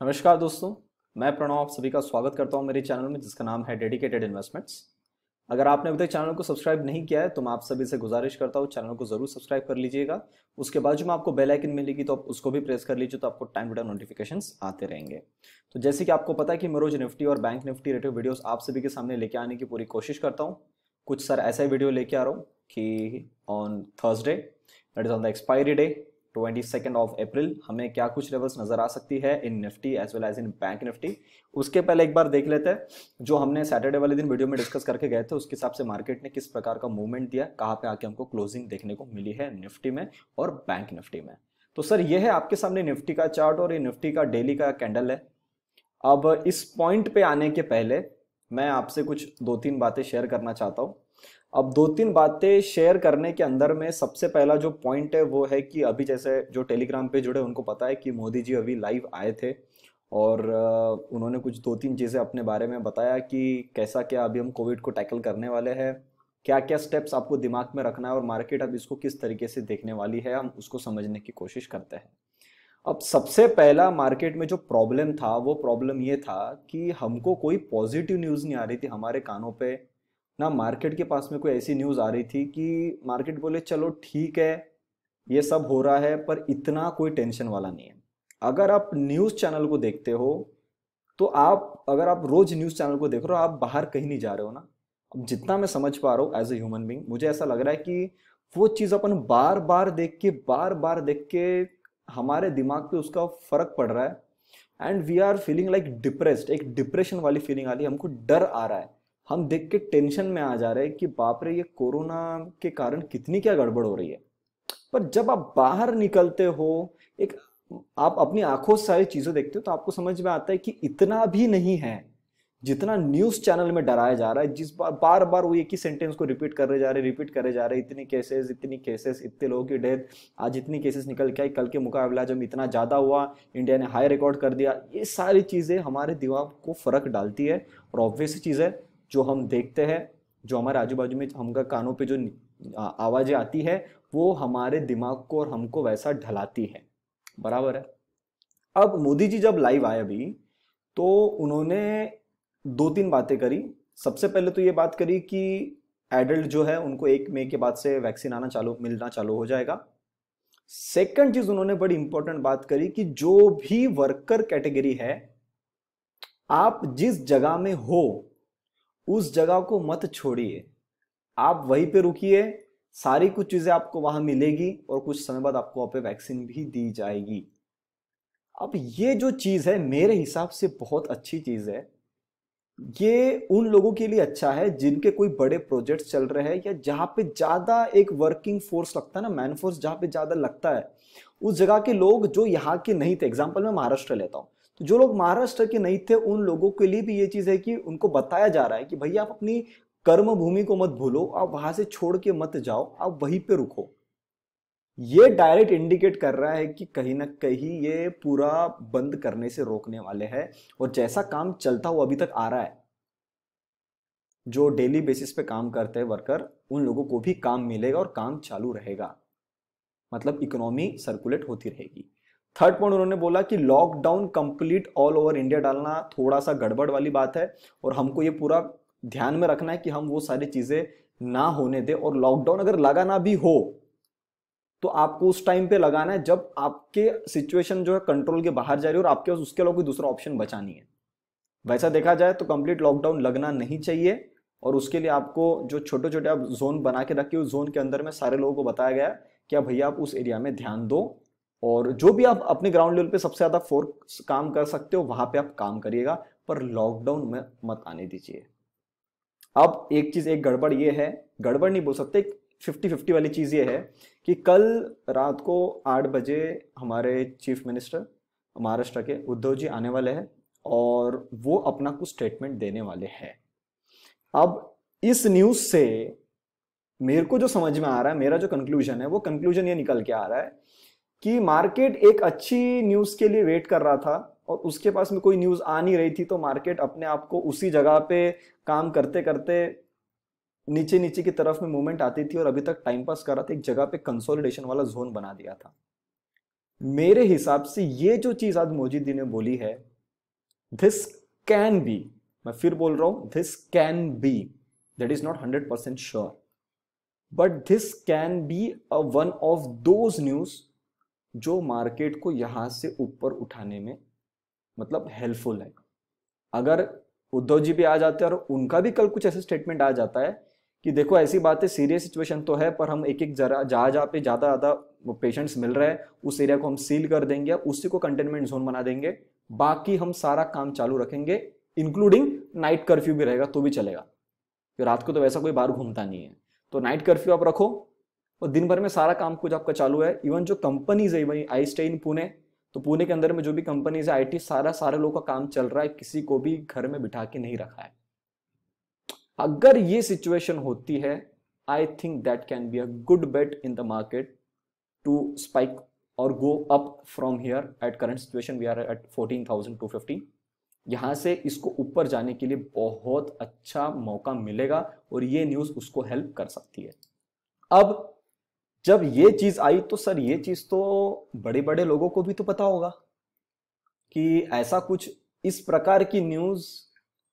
नमस्कार दोस्तों। मैं प्रणव आप सभी का स्वागत करता हूं मेरे चैनल में जिसका नाम है डेडिकेटेड इन्वेस्टमेंट्स। अगर आपने अभी तक चैनल को सब्सक्राइब नहीं किया है तो मैं आप सभी से गुजारिश करता हूं चैनल को जरूर सब्सक्राइब कर लीजिएगा। उसके बाद जो में आपको बेल आइकन मिलेगी तो आप उसको भी प्रेस कर लीजिए तो आपको टाइम टू टाइम नोटिफिकेशंस आते रहेंगे। तो जैसे कि आपको पता है कि मैं रोज निफ्टी और बैंक निफ्टी रिलेटेड वीडियोस आप सभी के सामने लेके आने की पूरी कोशिश करता हूँ। कुछ सर ऐसा ही वीडियो लेके आ रहा हूँ कि on Thursday that is on the expiry day 22 of April हमें क्या कुछ लेवल्स नजर आ सकती है in Nifty as well as in bank Nifty. उसके पहले एक बार देख लेते हैं जो हमने सैटरडे वाले दिन वीडियो में डिस्कस करके गए थे उसके हिसाब से मार्केट ने किस प्रकार का मूवमेंट दिया, कहाँ पे आके हमको क्लोजिंग देखने को मिली है निफ्टी में और बैंक निफ्टी में। तो सर ये है आपके सामने निफ्टी का चार्ट और ये निफ्टी का डेली का कैंडल है। अब इस पॉइंट पे आने के पहले मैं आपसे कुछ दो तीन बातें शेयर करना चाहता हूँ। अब दो तीन बातें शेयर करने के अंदर में सबसे पहला जो पॉइंट है वो है कि अभी जैसे जो टेलीग्राम पे जुड़े उनको पता है कि मोदी जी अभी लाइव आए थे और उन्होंने कुछ दो तीन चीज़ें अपने बारे में बताया कि कैसा क्या अभी हम कोविड को टैकल करने वाले हैं, क्या क्या स्टेप्स आपको दिमाग में रखना है और मार्केट अब इसको किस तरीके से देखने वाली है, हम उसको समझने की कोशिश करते हैं। अब सबसे पहला मार्केट में जो प्रॉब्लम था वो प्रॉब्लम ये था कि हमको कोई पॉजिटिव न्यूज़ नहीं आ रही थी हमारे कानों पे, ना मार्केट के पास में कोई ऐसी न्यूज़ आ रही थी कि मार्केट बोले चलो ठीक है ये सब हो रहा है पर इतना कोई टेंशन वाला नहीं है। अगर आप न्यूज़ चैनल को देखते हो तो आप अगर आप रोज न्यूज़ चैनल को देख रहे हो आप बाहर कहीं नहीं जा रहे हो ना। अब जितना मैं समझ पा रहा हूँ एज ए ह्यूमन बींग मुझे ऐसा लग रहा है कि वो चीज़ अपन बार बार देख के हमारे दिमाग पे उसका फर्क पड़ रहा है and we are feeling like depressed, एक डिप्रेशन वाली फीलिंग आ रही है, हमको डर आ रहा है, हम देख के टेंशन में आ जा रहे हैं कि बाप रे ये कोरोना के कारण कितनी क्या गड़बड़ हो रही है। पर जब आप बाहर निकलते हो, एक आप अपनी आंखों से सारी चीजें देखते हो तो आपको समझ में आता है कि इतना भी नहीं है जितना न्यूज चैनल में डराया जा रहा है। जिस बार बार वो एक ही सेंटेंस को रिपीट करे जा रहे इतनी केसेस इतने लोगों की डेथ, आज इतनी केसेस निकल के आई, कल के मुकाबला जब इतना ज्यादा हुआ इंडिया ने हाई रिकॉर्ड कर दिया। ये सारी चीजें हमारे दिमाग को फर्क डालती है और ऑब्वियस चीज है जो हम देखते हैं, जो हमारे आजू बाजू में हमका कानों पे जो आवाजें आती है वो हमारे दिमाग को और हमको वैसा ढलाती है। बराबर है। अब मोदी जी जब लाइव आए अभी तो उन्होंने दो तीन बातें करी। सबसे पहले तो ये बात करी कि एडल्ट जो है उनको 1 मई के बाद से वैक्सीन मिलना चालू हो जाएगा। सेकंड चीज उन्होंने बड़ी इंपॉर्टेंट बात करी कि जो भी वर्कर कैटेगरी है आप जिस जगह में हो उस जगह को मत छोड़िए, आप वहीं पे रुकिए, सारी कुछ चीजें आपको वहां मिलेगी और कुछ समय बाद आपको वहां पे वैक्सीन भी दी जाएगी। अब ये जो चीज है मेरे हिसाब से बहुत अच्छी चीज है। ये उन लोगों के लिए अच्छा है जिनके कोई बड़े प्रोजेक्ट्स चल रहे हैं या जहां पे ज्यादा एक वर्किंग फोर्स लगता है ना, मैन फोर्स जहां पे ज्यादा लगता है, उस जगह के लोग जो यहाँ के नहीं थे। एग्जाम्पल मैं महाराष्ट्र लेता हूँ तो जो लोग महाराष्ट्र के नहीं थे उन लोगों के लिए भी ये चीज है कि उनको बताया जा रहा है कि भैया आप अपनी कर्म भूमि को मत भूलो, आप वहां से छोड़ के मत जाओ, आप वहीं पे रुको। ये डायरेक्ट इंडिकेट कर रहा है कि कहीं ना कहीं ये पूरा बंद करने से रोकने वाले हैं और जैसा काम चलता हुआ अभी तक आ रहा है, जो डेली बेसिस पे काम करते हैं वर्कर उन लोगों को भी काम मिलेगा और काम चालू रहेगा, मतलब इकोनॉमी सर्कुलेट होती रहेगी। थर्ड पॉइंट उन्होंने बोला कि lockdown complete all over India डालना थोड़ा सा गड़बड़ वाली बात है और हमको ये पूरा ध्यान में रखना है कि हम वो सारी चीजें ना होने दें और लॉकडाउन अगर लगाना भी हो तो आपको उस टाइम पे लगाना है जब आपके सिचुएशन जो है कंट्रोल के बाहर जा रही है और आपके पास उसके अलावा कोई दूसरा ऑप्शन बचा नहीं है। वैसा देखा जाए तो कंप्लीट लॉकडाउन लगना नहीं चाहिए और उसके लिए आपको जो छोटे छोटे आप जोन बना के रखिए उस जोन के अंदर में सारे लोगों को बताया गया कि अब भैया आप उस एरिया में ध्यान दो और जो भी आप अपने ग्राउंड लेवल पे सबसे ज्यादा फोर्स काम कर सकते हो वहां पे आप काम करिएगा, पर लॉकडाउन में मत आने दीजिए। अब एक चीज एक गड़बड़ ये है, गड़बड़ नहीं बोल सकते, 50-50 वाली चीज ये है कि कल रात को 8 बजे हमारे चीफ मिनिस्टर महाराष्ट्र के उद्धव जी आने वाले हैं और वो अपना कुछ स्टेटमेंट देने वाले हैं। अब इस न्यूज से मेरे को जो समझ में आ रहा है, मेरा जो कंक्लूजन है वो कंक्लूजन ये निकल के आ रहा है कि मार्केट एक अच्छी न्यूज के लिए वेट कर रहा था और उसके पास में कोई न्यूज आ नहीं रही थी तो मार्केट अपने आप को उसी जगह पे काम करते करते नीचे नीचे की तरफ में मूवमेंट आती थी और अभी तक टाइम पास कर रहा था, एक जगह पे कंसोलिडेशन वाला जोन बना दिया था। मेरे हिसाब से ये जो चीज आज मोदी जी ने बोली है दिस कैन बी, मैं फिर बोल रहा हूं, this can be, that is not 100% sure, but this can be one of those news जो मार्केट को यहां से ऊपर उठाने में मतलब हेल्पफुल है। अगर उद्धव जी भी आ जाते हैं और उनका भी कल कुछ ऐसे स्टेटमेंट आ जाता है कि देखो ऐसी बात है, सीरियस सिचुएशन तो है, पर हम एक एक जरा जहां जहां पे ज्यादा ज्यादा पेशेंट्स मिल रहे हैं उस एरिया को हम सील कर देंगे, उसी को कंटेनमेंट जोन बना देंगे, बाकी हम सारा काम चालू रखेंगे, इंक्लूडिंग नाइट कर्फ्यू भी रहेगा तो भी चलेगा, कि रात को तो वैसा कोई बाहर घूमता नहीं है, तो नाइट कर्फ्यू आप रखो और दिन भर में सारा काम कुछ आपका चालू है। इवन जो कंपनीज है, वही आई स्टे इन पुणे, तो पुणे के अंदर में जो भी कंपनीज है आईटी, सारे लोगों का काम चल रहा है, किसी को भी घर में बिठा के नहीं रखा है। अगर ये सिचुएशन होती है, I think that can be a good bet in the market to spike और go up from here. At current situation we are at 14,250, यहां से इसको ऊपर जाने के लिए बहुत अच्छा मौका मिलेगा और ये न्यूज उसको हेल्प कर सकती है। अब जब ये चीज आई तो सर ये चीज तो बड़े बड़े लोगों को भी तो पता होगा कि ऐसा कुछ इस प्रकार की न्यूज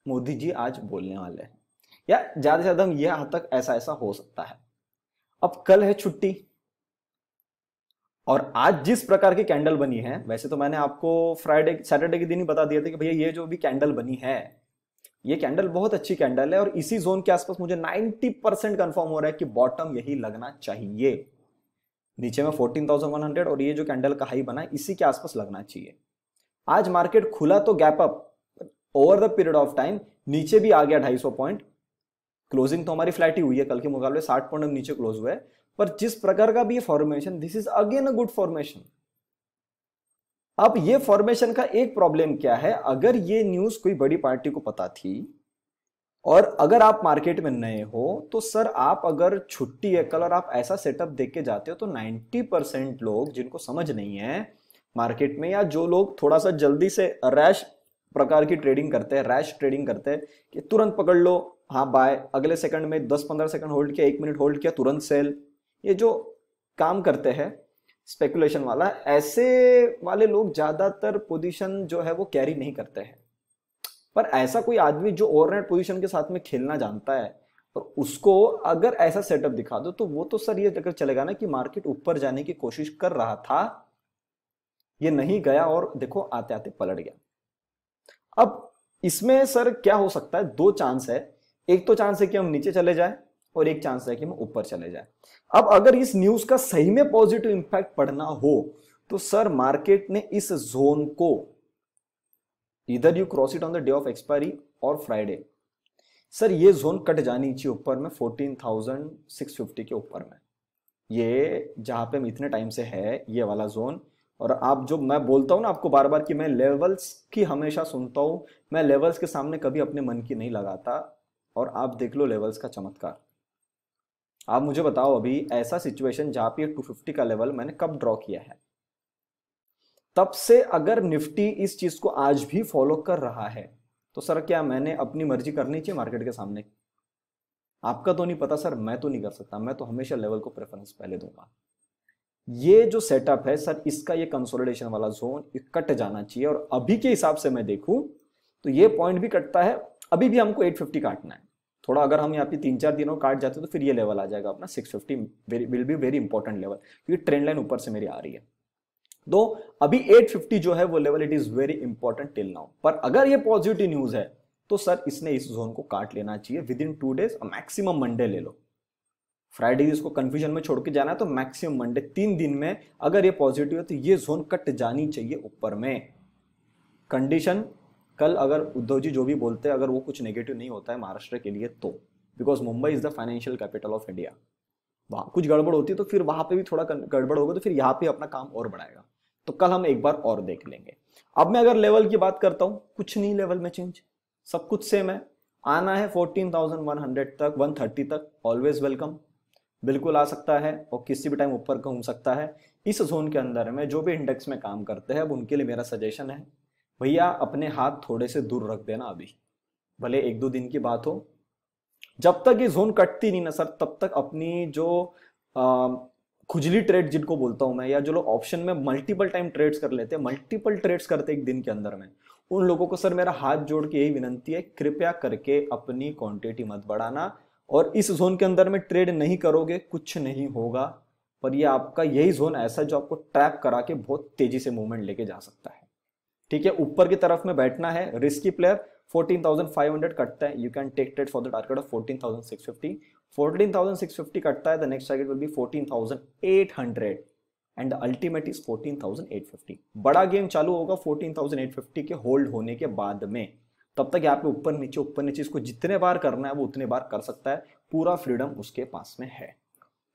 मोदी जी आज बोलने वाले हैं, या ज्यादा से ज्यादा ये हद तक ऐसा ऐसा हो सकता है। अब कल है छुट्टी, और आज जिस प्रकार की कैंडल बनी है, वैसे तो मैंने आपको फ्राइडे सैटरडे के दिन ही बता दिया था कि भैया ये जो भी कैंडल बनी है, ये कैंडल बहुत अच्छी कैंडल है, और इसी जोन के आसपास मुझे 90% कंफर्म हो रहा है कि बॉटम यही लगना चाहिए, नीचे में 14,100 और ये जो कैंडल का हाई बना है इसी के आसपास लगना चाहिए। आज मार्केट खुला तो gap up, over the period of time नीचे भी आ गया 250 पॉइंट, क्लोजिंग तो हमारी फ्लैट ही हुई है, कल के मुकाबले 60 पॉइंट नीचे क्लोज हुआ है, पर जिस प्रकार का भी ये formation, this is again a good formation. अब ये फॉर्मेशन का एक प्रॉब्लम क्या है, अगर ये न्यूज कोई बड़ी पार्टी को पता थी और अगर आप मार्केट में नए हो तो सर आप अगर छुट्टी है कल और आप ऐसा सेटअप देख के जाते हो तो 90% लोग जिनको समझ नहीं है मार्केट में, या जो लोग थोड़ा सा जल्दी से रैश प्रकार की ट्रेडिंग करते हैं, रैश ट्रेडिंग करते हैं कि तुरंत पकड़ लो, हाँ बाय, अगले सेकंड में 10-15 सेकंड होल्ड किया, 1 मिनट होल्ड किया, तुरंत सेल, ये जो काम करते हैं स्पेकुलेशन वाला, ऐसे वाले लोग ज्यादातर पोजीशन जो है वो कैरी नहीं करते हैं। पर ऐसा कोई आदमी जो ओवरनाइट पोजीशन के साथ में खेलना जानता है और उसको अगर ऐसा सेटअप दिखा दो तो वो तो सर ये लेकर चलेगा ना कि मार्केट ऊपर जाने की कोशिश कर रहा था, ये नहीं गया और देखो आते आते पलट गया। अब इसमें सर क्या हो सकता है, दो चांस है, एक तो चांस है कि हम नीचे चले जाए और एक चांस है कि हम ऊपर चले जाए। अब अगर इस न्यूज का सही में पॉजिटिव इंपैक्ट पड़ना हो तो सर मार्केट ने इस जोन को इधर you cross it on the day of expiry और फ्राइडे, सर ये जोन कट जानी चाहिए ऊपर में 14,650 के ऊपर में, ये जहां पे हम इतने टाइम से है ये वाला जोन। और आप जो मैं बोलता हूं ना आपको बार बार कि मैं लेवल्स की हमेशा सुनता हूं, मैं लेवल्स के सामने कभी अपने मन की नहीं लगाता, और आप देख लो लेवल्स का चमत्कार। आप मुझे बताओ अभी ऐसा सिचुएशन जहां पे 250 का लेवल मैंने कब ड्रॉ किया है, तब से अगर निफ्टी इस चीज को आज भी फॉलो कर रहा है तो सर क्या मैंने अपनी मर्जी करनी चाहिए मार्केट के सामने? आपका तो नहीं पता सर, मैं तो नहीं कर सकता, मैं तो हमेशा लेवल को प्रेफरेंस पहले दूंगा। ये जो सेटअप है सर, इसका ये कंसोलिडेशन वाला जोन कट जाना चाहिए, और अभी के हिसाब से मैं देखूं तो ये पॉइंट भी कटता है, अभी भी हमको 850 काटना है, थोड़ा अगर हम यहाँ पे 3-4 दिनों काट जाते तो फिर ये लेवल आ जाएगा अपना 650, will be very important level, क्योंकि ट्रेंड लाइन ऊपर से मेरी आ रही है। तो अभी 850 जो है वो level it is very important till now, पर अगर ये पॉजिटिव न्यूज है तो सर इसने इस जोन को काट लेना चाहिए with in 2 days, maximum Monday ले लो, फ्राइडे इसको कंफ्यूजन में छोड़ के जाना है तो मैक्सिमम मंडे, 3 दिन में अगर ये पॉजिटिव है तो ये जोन कट जानी चाहिए ऊपर में। कंडीशन कल अगर उद्धव जी जो भी बोलते हैं अगर वो कुछ नेगेटिव नहीं होता है महाराष्ट्र के लिए तो, because Mumbai is the financial capital of India, वहां कुछ गड़बड़ होती है तो फिर वहां पे भी थोड़ा गड़बड़ होगा तो फिर यहाँ पे अपना काम और बढ़ाएगा, तो कल हम एक बार और देख लेंगे। अब मैं अगर लेवल की बात करता हूं, कुछ नहीं लेवल में चेंज, सब कुछ सेम है, आना है 14,100 तक, 130 तक, ऑलवेज वेलकम, बिल्कुल आ सकता है और किसी भी टाइम ऊपर घूम सकता है। इस जोन के अंदर में जो भी इंडेक्स में काम करते हैं अब उनके लिए मेरा सजेशन है भैया अपने हाथ थोड़े से दूर रख देना, अभी भले 1-2 दिन की बात हो, जब तक ये जोन कटती नहीं ना सर तब तक अपनी जो खुजली ट्रेड जिनको बोलता हूं मैं, या जो लोग ऑप्शन में मल्टीपल टाइम ट्रेड्स कर लेते हैं, मल्टीपल ट्रेड्स करते एक दिन के अंदर में, उन लोगों को सर मेरा हाथ जोड़ के यही विनंती है, कृपया करके अपनी क्वांटिटी मत बढ़ाना, और इस जोन के अंदर में ट्रेड नहीं करोगे कुछ नहीं होगा। पर ये आपका यही जोन ऐसा है जो आपको ट्रैप करा के बहुत तेजी से मूवमेंट लेके जा सकता है। ठीक है, ऊपर की तरफ में बैठना है। रिस्की प्लेयर 14,500 कटता है, you can take trade for the target of 14,650। 14,650 कटता है, the next target will be 14,800 and the ultimate is 14,850। बड़ा गेम चालू होगा 14,850 के होल्ड होने के बाद में। तब तक यहाँ पे ऊपर नीचे इसको जितने बार करना है वो उतने बार कर सकता है, पूरा फ्रीडम उसके पास में है।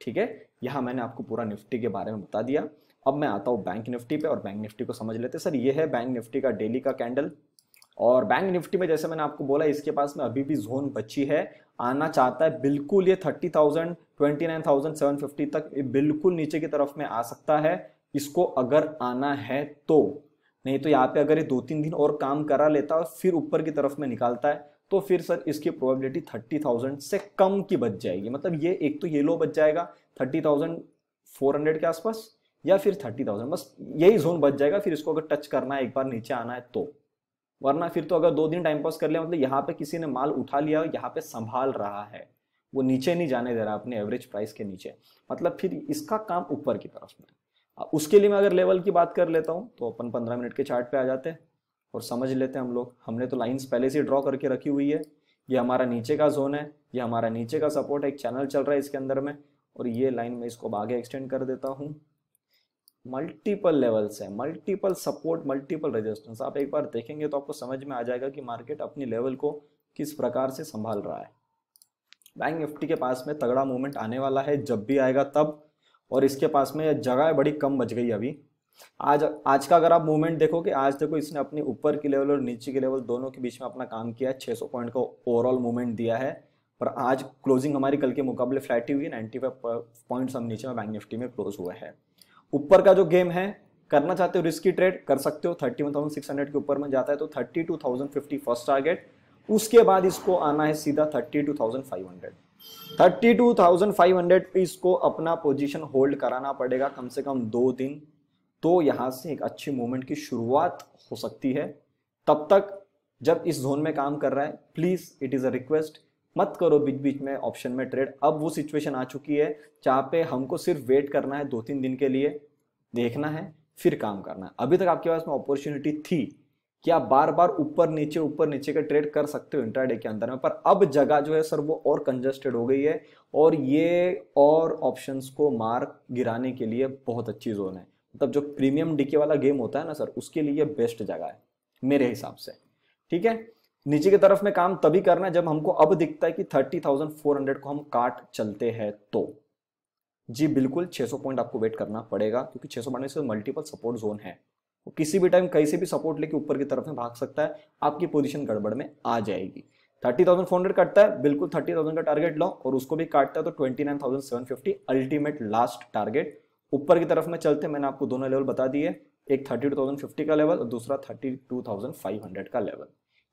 ठीक है, यहाँ मैंने आपको पूरा निफ्टी के बारे में बता दिया। अब मैं आता हूँ बैंक निफ्टी पे, और बैंक निफ्टी को समझ लेते हैं। सर ये है बैंक निफ्टी का डेली का कैंडल, और बैंक निफ्टी में जैसे मैंने आपको बोला इसके पास में अभी भी जोन बची है, आना चाहता है बिल्कुल ये 30,000 29,750 तक बिल्कुल नीचे की तरफ में आ सकता है इसको अगर आना है तो। नहीं तो यहाँ पे अगर ये 2-3 दिन और काम करा लेता है और फिर ऊपर की तरफ में निकालता है तो फिर सर इसकी प्रोबेबिलिटी 30,000 से कम की बच जाएगी। मतलब ये एक तो ये लो बच जाएगा 30,400 के आसपास, या फिर 30,000, बस यही जोन बच जाएगा। फिर इसको अगर टच करना है, एक बार नीचे आना है तो, वरना फिर तो अगर 2 दिन टाइम पास कर लिया, मतलब यहाँ पे किसी ने माल उठा लिया और यहाँ पे संभाल रहा है, वो नीचे नहीं जाने दे रहा अपने एवरेज प्राइस के नीचे, मतलब फिर इसका काम ऊपर की तरफ में। उसके लिए मैं अगर लेवल की बात कर लेता हूँ तो अपन 15 मिनट के चार्ट पे आ जाते हैं और समझ लेते हैं हम लोग। हमने तो लाइंस पहले से ड्रॉ करके रखी हुई है। ये हमारा नीचे का जोन है, ये हमारा नीचे का सपोर्ट है, एक चैनल चल रहा है इसके अंदर में, और ये लाइन में इसको आगे एक्सटेंड कर देता हूँ। मल्टीपल लेवल्स है, मल्टीपल सपोर्ट, मल्टीपल रेजिस्टेंस। आप एक बार देखेंगे तो आपको समझ में आ जाएगा कि मार्केट अपनी लेवल को किस प्रकार से संभाल रहा है। बैंक निफ्टी के पास में तगड़ा मूवमेंट आने वाला है, जब भी आएगा तब, और इसके पास में जगह बड़ी कम बच गई अभी। आज का अगर आप मूवमेंट देखोगे, आज देखो इसने अपने ऊपर की लेवल और नीचे की लेवल दोनों के बीच में अपना काम किया है, 600 पॉइंट का ओवरऑल मूवमेंट दिया है। पर आज क्लोजिंग हमारी कल के मुकाबले फ्लैट ही हुई, 95 पॉइंट्स हम नीचे में बैंक निफ्टी में क्लोज हुआ है। ऊपर का जो गेम है, करना चाहते हो रिस्की ट्रेड कर सकते हो, 31,600 के ऊपर में जाता है तो 32,050 फर्स्ट टारगेट, उसके बाद इसको आना है सीधा 32,500। 32,500 पे इसको अपना पोजीशन होल्ड कराना पड़ेगा कम से कम 2 दिन, तो यहां से एक अच्छी मूवमेंट की शुरुआत हो सकती है। तब तक जब इस जोन में काम कर रहा है, please it is a request, मत करो बीच बीच में ऑप्शन में ट्रेड। अब वो सिचुएशन आ चुकी है जहां पे हमको सिर्फ वेट करना है 2-3 दिन के लिए, देखना है, फिर काम करना है। अभी तक आपके पास में अपॉर्चुनिटी थी कि आप बार बार ऊपर नीचे का ट्रेड कर सकते हो इंट्राडे के अंदर में, पर अब जगह जो है सर वो और कंजस्टेड हो गई है, और ये और ऑप्शंस को मार गिराने के लिए बहुत अच्छी जोन है। मतलब जो प्रीमियम डीके वाला गेम होता है ना सर, उसके लिए बेस्ट जगह है मेरे हिसाब से। ठीक है, नीचे की तरफ में काम तभी करना है जब हमको अब दिखता है कि 30,400 को हम काट चलते हैं तो। जी बिल्कुल 600 पॉइंट आपको वेट करना पड़ेगा, क्योंकि 600 पॉइंट से मल्टीपल सपोर्ट जोन है, वो किसी भी टाइम कहीं से भी सपोर्ट लेके ऊपर की तरफ में भाग सकता है, आपकी पोजीशन गड़बड़ में आ जाएगी। 30,400 कटता है, बिल्कुल 30,000 का टारगेट लो, और उसको भी काटता है तो 29,750 अल्टीमेट लास्ट टारगेट। ऊपर की तरफ में चलते, मैंने आपको दोनों लेवल बता दिए, एक 32,050 का लेवल और दूसरा 32,500 का लेवल।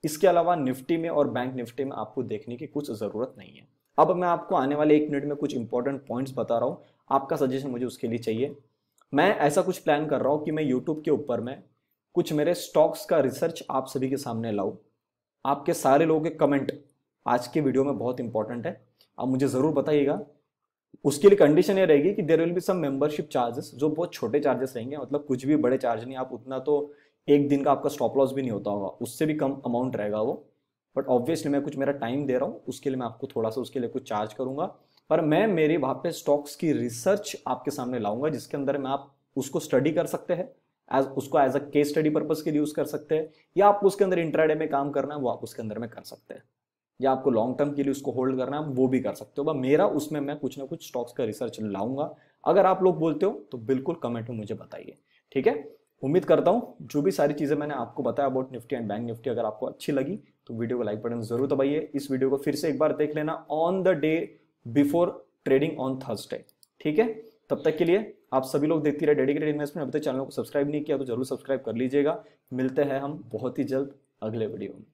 इसके अलावा निफ्टी में और बैंक निफ्टी में आपको देखने की कुछ जरूरत नहीं है। अब मैं आपको आने वाले 1 मिनट में कुछ इंपॉर्टेंट पॉइंट्स बता रहा हूं, आपका सजेशन मुझे उसके लिए चाहिए। मैं ऐसा कुछ प्लान कर रहा हूं कि मैं यूट्यूब के ऊपर में कुछ मेरे स्टॉक्स का रिसर्च आप सभी के सामने लाऊं। आपके सारे लोगों के कमेंट आज के वीडियो में बहुत इंपॉर्टेंट है, आप मुझे जरूर बताइएगा। उसके लिए कंडीशन ये रहेगी कि there will be some membership charges, जो बहुत छोटे चार्जेस रहेंगे, मतलब कुछ भी बड़े चार्ज नहीं, आप उतना तो एक दिन का आपका स्टॉप लॉस भी नहीं होता होगा, उससे भी कम अमाउंट रहेगा वो। बट ऑब्वियसली मैं कुछ मेरा टाइम दे रहा हूँ, उसके लिए मैं आपको थोड़ा सा उसके लिए कुछ चार्ज करूंगा, पर मैं मेरी वहां पे स्टॉक्स की रिसर्च आपके सामने लाऊंगा, जिसके अंदर में आप उसको स्टडी कर सकते हैं, उसको as a case study purpose के लिए यूज कर सकते हैं, या आपको उसके अंदर इंट्राडे में काम करना है वो आप उसके अंदर में कर सकते हैं, या आपको लॉन्ग टर्म के लिए उसको होल्ड करना है वो भी कर सकते हो। मेरा उसमें मैं कुछ ना कुछ स्टॉक्स का रिसर्च लाऊंगा। अगर आप लोग बोलते हो तो बिल्कुल कमेंट में मुझे बताइए। ठीक है, उम्मीद करता हूं जो भी सारी चीजें मैंने आपको बताया about Nifty and bank Nifty, अगर आपको अच्छी लगी तो वीडियो को लाइक बटन जरूर दबाइए। इस वीडियो को फिर से एक बार देख लेना on the day before trading on Thursday. ठीक है, तब तक के लिए आप सभी लोग देखते रहे डेडिकेटेड इन्वेस्टमेंट। अभी तक चैनल को सब्सक्राइब नहीं किया तो जरूर सब्सक्राइब कर लीजिएगा। मिलते हैं हम बहुत ही जल्द अगले वीडियो में।